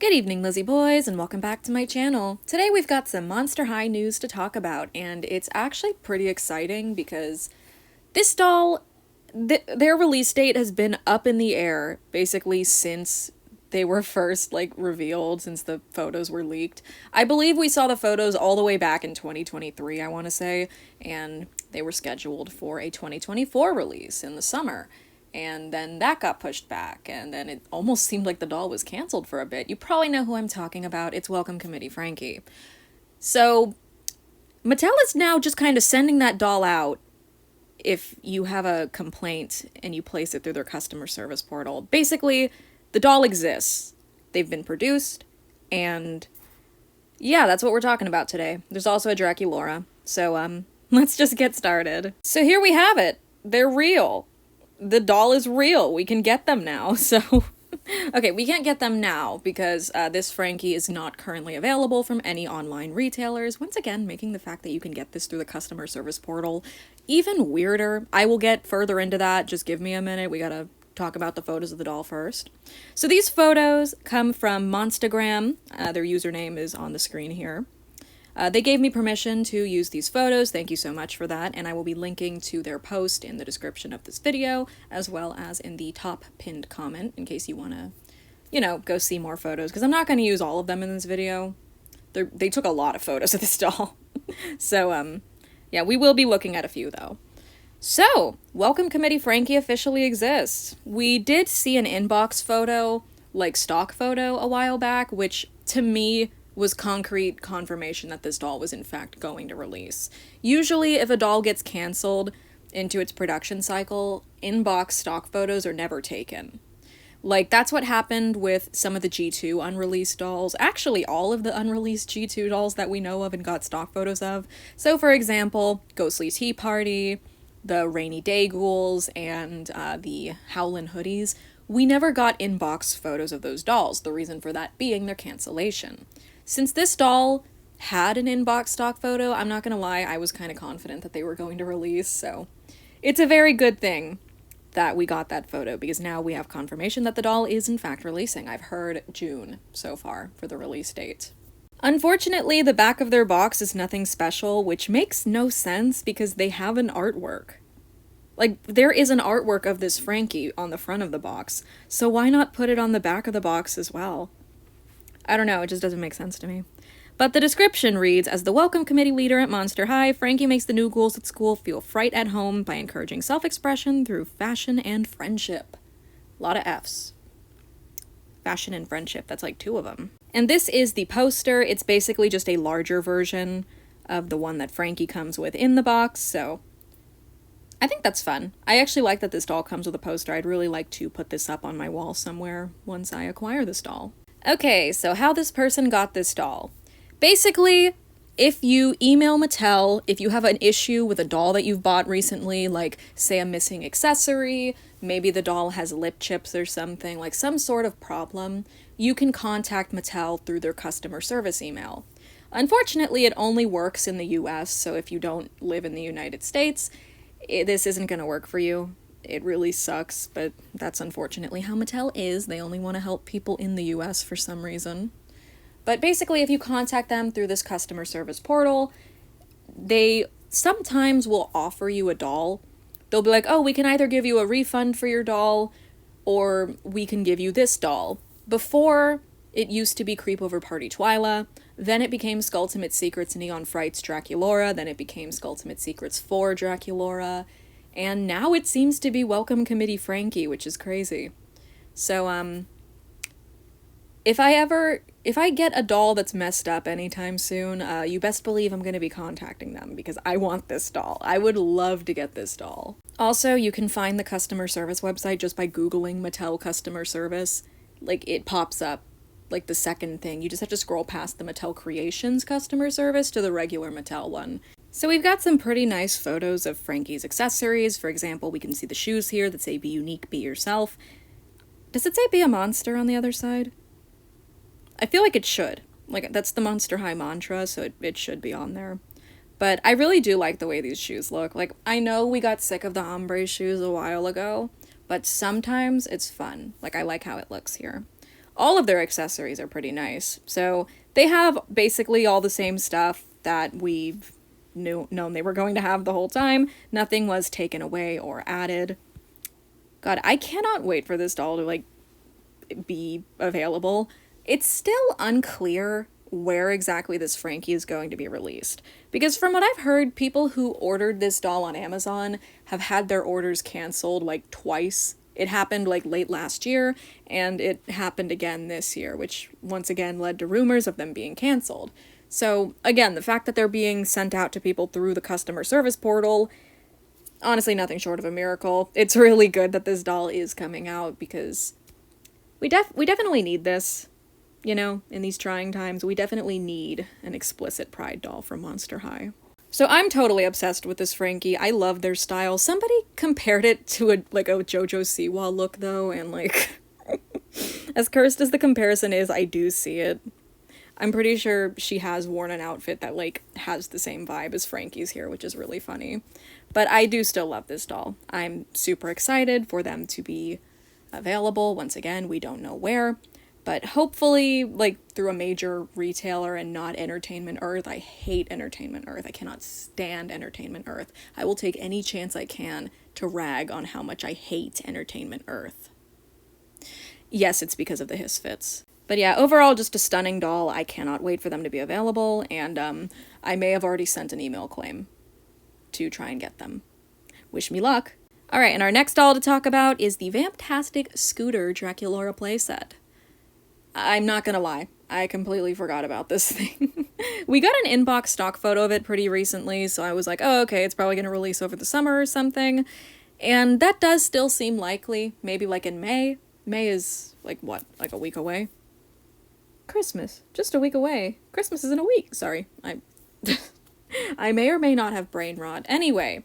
Good evening, Lizzie boys, and welcome back to my channel. Today we've got some Monster High news to talk about, and it's actually pretty exciting because this doll, their release date has been up in the air basically since they were first revealed, since the photos were leaked. I believe we saw the photos all the way back in 2023, I want to say, and they were scheduled for a 2024 release in the summer. And then that got pushed back, and then it almost seemed like the doll was canceled for a bit. You probably know who I'm talking about. It's Welcome Committee Frankie. So, Mattel is now just kind of sending that doll out if you have a complaint and you place it through their customer service portal. Basically, the doll exists. They've been produced, and yeah, that's what we're talking about today. There's also a Draculaura. So, let's just get started. So here we have it. They're real. The doll is real. We can get them now. So, okay, we can't get them now because this Frankie is not currently available from any online retailers. Once again, making the fact that you can get this through the customer service portal even weirder. I will get further into that. Just give me a minute. We gotta talk about the photos of the doll first. So these photos come from Monstagram. Their username is on the screen here. They gave me permission to use these photos, thank you so much for that, and I will be linking to their post in the description of this video, as well as in the top pinned comment, in case you want to, go see more photos, because I'm not going to use all of them in this video. They took a lot of photos of this doll. So, yeah, we will be looking at a few, though. So, Welcome Committee Frankie officially exists. We did see an inbox photo, stock photo, a while back, which, to me, was concrete confirmation that this doll was in fact going to release. Usually, if a doll gets canceled into its production cycle, inbox stock photos are never taken. That's what happened with some of the G2 unreleased dolls. Actually, all of the unreleased G2 dolls that we know of and got stock photos of. So, for example, Ghostly Tea Party, the Rainy Day Ghouls, and the Howlin' Hoodies. We never got inbox photos of those dolls, the reason for that being their cancellation. Since this doll had an inbox stock photo, I'm not gonna lie, I was kind of confident that they were going to release, so it's a very good thing that we got that photo, because now we have confirmation that the doll is in fact releasing. I've heard June so far for the release date. Unfortunately, the back of their box is nothing special, which makes no sense because they have an artwork. There is an artwork of this Frankie on the front of the box, so why not put it on the back of the box as well? I don't know, it just doesn't make sense to me. But the description reads, as the Welcome Committee leader at Monster High, Frankie makes the new ghouls at school feel fright at home by encouraging self-expression through fashion and friendship. A lot of F's. Fashion and friendship, that's like two of them. And this is the poster. It's basically just a larger version of the one that Frankie comes with in the box, so I think that's fun. I actually like that this doll comes with a poster. I'd really like to put this up on my wall somewhere once I acquire this doll. Okay, so how this person got this doll. Basically, if you email Mattel, if you have an issue with a doll that you've bought recently, say a missing accessory, maybe the doll has lip chips or something, some sort of problem, you can contact Mattel through their customer service email. Unfortunately, it only works in the US, so if you don't live in the United States, this isn't going to work for you. It really sucks, but that's unfortunately how Mattel is. They only want to help people in the US for some reason. But basically, if you contact them through this customer service portal, they sometimes will offer you a doll. They'll be like, oh, we can either give you a refund for your doll, or we can give you this doll. Before, it used to be Creep Over Party Twyla, then it became Skulltimate Secrets Neon Frights Draculaura, then it became Skulltimate Secrets 4 Draculaura, and now it seems to be Welcome Committee Frankie, which is crazy. So, if I get a doll that's messed up anytime soon, you best believe I'm going to be contacting them, because I want this doll. I would love to get this doll. Also, you can find the customer service website just by Googling Mattel customer service. It pops up, the second thing. You just have to scroll past the Mattel Creations customer service to the regular Mattel one. So we've got some pretty nice photos of Frankie's accessories. For example, we can see the shoes here that say, be unique, be yourself. Does it say be a monster on the other side? I feel like it should. That's the Monster High mantra, so it should be on there. But I really do like the way these shoes look. I know we got sick of the ombre shoes a while ago, but sometimes it's fun. I like how it looks here. all of their accessories are pretty nice. So they have basically all the same stuff that we've known they were going to have the whole time. Nothing was taken away or added. God, I cannot wait for this doll to, like, be available. It's still unclear where exactly this Frankie is going to be released. Because from what I've heard, people who ordered this doll on Amazon have had their orders canceled, like, twice. It happened, like, late last year, and it happened again this year, which once again led to rumors of them being canceled. So, again, the fact that they're being sent out to people through the customer service portal, honestly, nothing short of a miracle. It's really good that this doll is coming out, because we definitely need this. You know, in these trying times, we definitely need an explicit Pride doll from Monster High. So I'm totally obsessed with this Frankie. I love their style. Somebody compared it to a JoJo Siwa look, though, and, like, as cursed as the comparison is, I do see it. I'm pretty sure she has worn an outfit that, like, has the same vibe as Frankie's here, which is really funny. But I do still love this doll. I'm super excited for them to be available. Once again, we don't know where. But hopefully, like, through a major retailer and not Entertainment Earth. I hate Entertainment Earth. I cannot stand Entertainment Earth. I will take any chance I can to rag on how much I hate Entertainment Earth. Yes, it's because of the hiss fits. But yeah, overall, just a stunning doll. I cannot wait for them to be available, and I may have already sent an email claim to try and get them. Wish me luck. Alright, and our next doll to talk about is the Vamptastic Scooter Draculaura playset. I'm not gonna lie, I completely forgot about this thing. We got an inbox stock photo of it pretty recently, so I was like, oh, okay, it's probably gonna release over the summer or something. And that does still seem likely, maybe like in May. May is, like, what, like a week away? Christmas, just a week away. Christmas is in a week, sorry. I may or may not have brain rot. Anyway,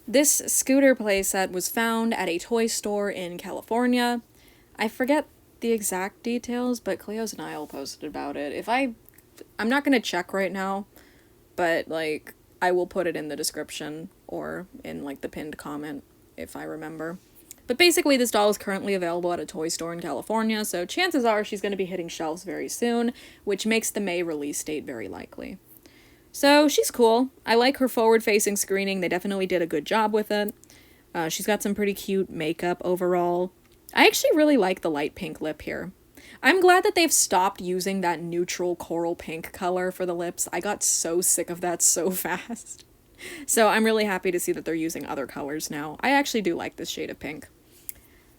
this scooter playset was found at a toy store in California. I forget the exact details, but Cleo's and Niall posted about it. I'm not gonna check right now, but, like, I will put it in the description or in, like, the pinned comment if I remember. But basically, this doll is currently available at a toy store in California, so chances are she's going to be hitting shelves very soon, which makes the May release date very likely. So, she's cool. I like her forward-facing screening. They definitely did a good job with it. She's got some pretty cute makeup overall. I actually really like the light pink lip here. I'm glad that they've stopped using that neutral coral pink color for the lips. I got so sick of that so fast. So I'm really happy to see that they're using other colors now. I actually do like this shade of pink.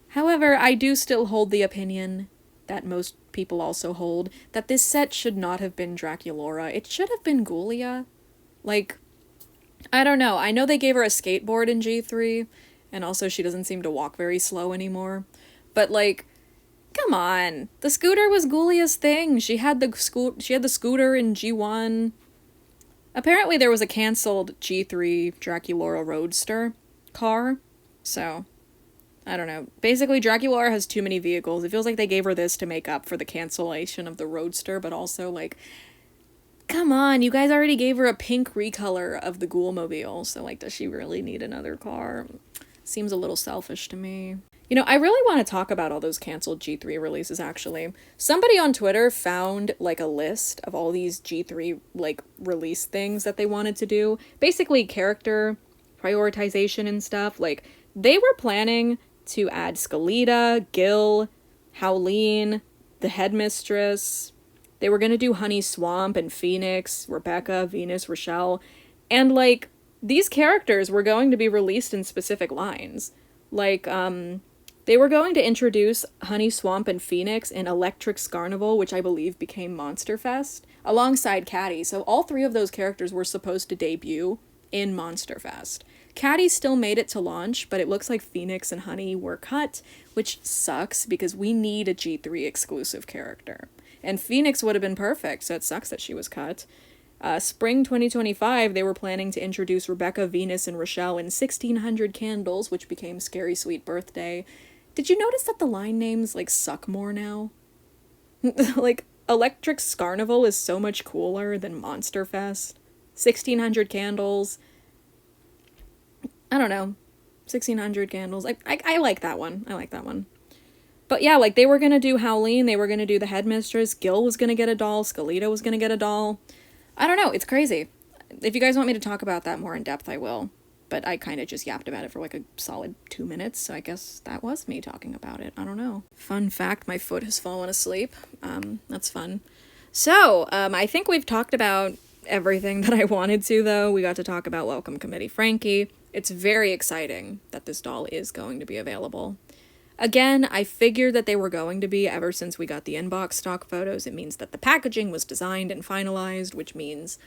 However, I do still hold the opinion that most people also hold, that this set should not have been Draculaura. It should have been Ghoulia. Like, I don't know. I know they gave her a skateboard in G3, and also she doesn't seem to walk very slow anymore. But, like, come on. The scooter was Ghoulia's thing. She had the scooter in G1. Apparently there was a canceled G3 Draculaura Roadster car, so I don't know. Basically, Draculaura has too many vehicles. It feels like they gave her this to make up for the cancellation of the Roadster, but also, like, come on, you guys already gave her a pink recolor of the Ghoulmobile, so, like, does she really need another car? Seems a little selfish to me. You know, I really want to talk about all those canceled G3 releases, actually. Somebody on Twitter found, like, a list of all these G3, like, release things that they wanted to do. Basically, character prioritization and stuff. Like, they were planning to add Skeleta, Gil, Howleen, the Headmistress. They were gonna do Honey Swamp and Phoenix, Rebecca, Venus, Rochelle. And, like, these characters were going to be released in specific lines. Like, they were going to introduce Honey Swamp and Phoenix in Electric Scarnival, which I believe became Monster Fest, alongside Caddy. So all three of those characters were supposed to debut in Monster Fest. Caddy still made it to launch, but it looks like Phoenix and Honey were cut, which sucks because we need a G3 exclusive character. And Phoenix would have been perfect, so it sucks that she was cut. Spring 2025, they were planning to introduce Rebecca, Venus, and Rochelle in 1600 Candles, which became Scary Sweet Birthday. Did you notice that the line names, like, suck more now? Like, Electric Scarnival is so much cooler than Monster Fest. 1600 Candles. I don't know. 1600 Candles. I like that one. I like that one. But yeah, like, they were gonna do Howleen, they were gonna do the headmistress, Gil was gonna get a doll, Skeleta was gonna get a doll. I don't know, it's crazy. If you guys want me to talk about that more in depth, I will. But I kind of just yapped about it for like a solid 2 minutes, so I guess that was me talking about it. I don't know. Fun fact, my foot has fallen asleep. That's fun. So, I think we've talked about everything that I wanted to, though. We got to talk about Welcome Committee Frankie. It's very exciting that this doll is going to be available. Again, I figured that they were going to be ever since we got the inbox stock photos. It means that the packaging was designed and finalized, which means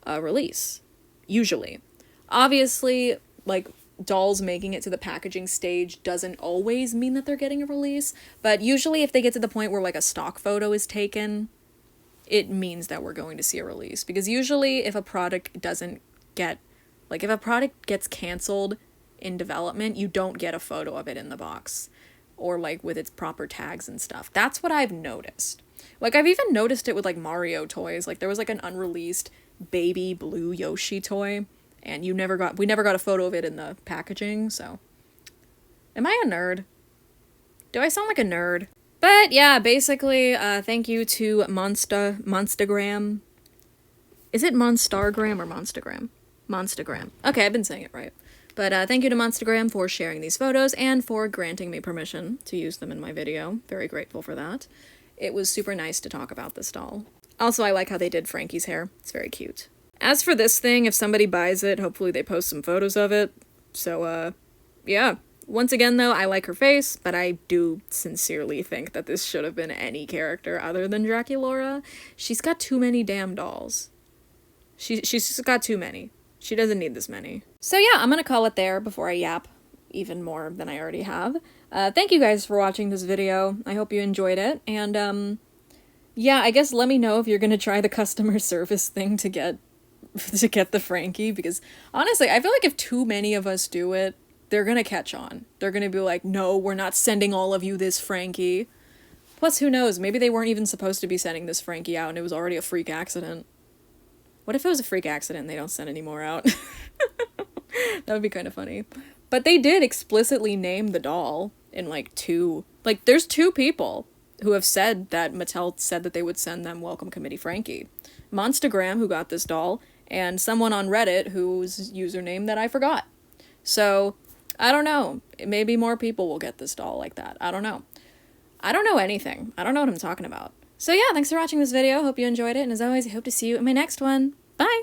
a release. Usually. Obviously, like, dolls making it to the packaging stage doesn't always mean that they're getting a release, but usually if they get to the point where, like, a stock photo is taken, it means that we're going to see a release. Because usually if a product doesn't get, like, if a product gets canceled in development, you don't get a photo of it in the box. Or, like, with its proper tags and stuff. That's what I've noticed. Like, I've even noticed it with, like, Mario toys. Like, there was, like, an unreleased baby blue Yoshi toy, and we never got a photo of it in the packaging, so. Am I a nerd? Do I sound like a nerd? But, yeah, basically, thank you to Monstagram. Is it Monstargram or Monstagram? Monstagram. Okay, I've been saying it right. But thank you to Monstagram for sharing these photos and for granting me permission to use them in my video. Very grateful for that. It was super nice to talk about this doll. Also, I like how they did Frankie's hair. It's very cute. As for this thing, if somebody buys it, hopefully they post some photos of it. So, yeah. Once again, though, I like her face, but I do sincerely think that this should have been any character other than Draculaura. She's got too many damn dolls. She's just got too many. She doesn't need this many. So yeah, I'm gonna call it there before I yap even more than I already have. Thank you guys for watching this video. I hope you enjoyed it, and, yeah, I guess let me know if you're gonna try the customer service thing to get the Frankie, because honestly, I feel like if too many of us do it, they're gonna catch on. They're gonna be like, no, we're not sending all of you this Frankie. Plus, who knows, maybe they weren't even supposed to be sending this Frankie out and it was already a freak accident. What if it was a freak accident and they don't send any more out? That would be kind of funny. But they did explicitly name the doll in, like, there's 2 people who have said that Mattel said that they would send them Welcome Committee Frankie. Monstagram, who got this doll, and someone on Reddit whose username that I forgot. So, I don't know. Maybe more people will get this doll like that. I don't know. I don't know anything. I don't know what I'm talking about. So yeah, thanks for watching this video. Hope you enjoyed it, and as always, I hope to see you in my next one. Bye!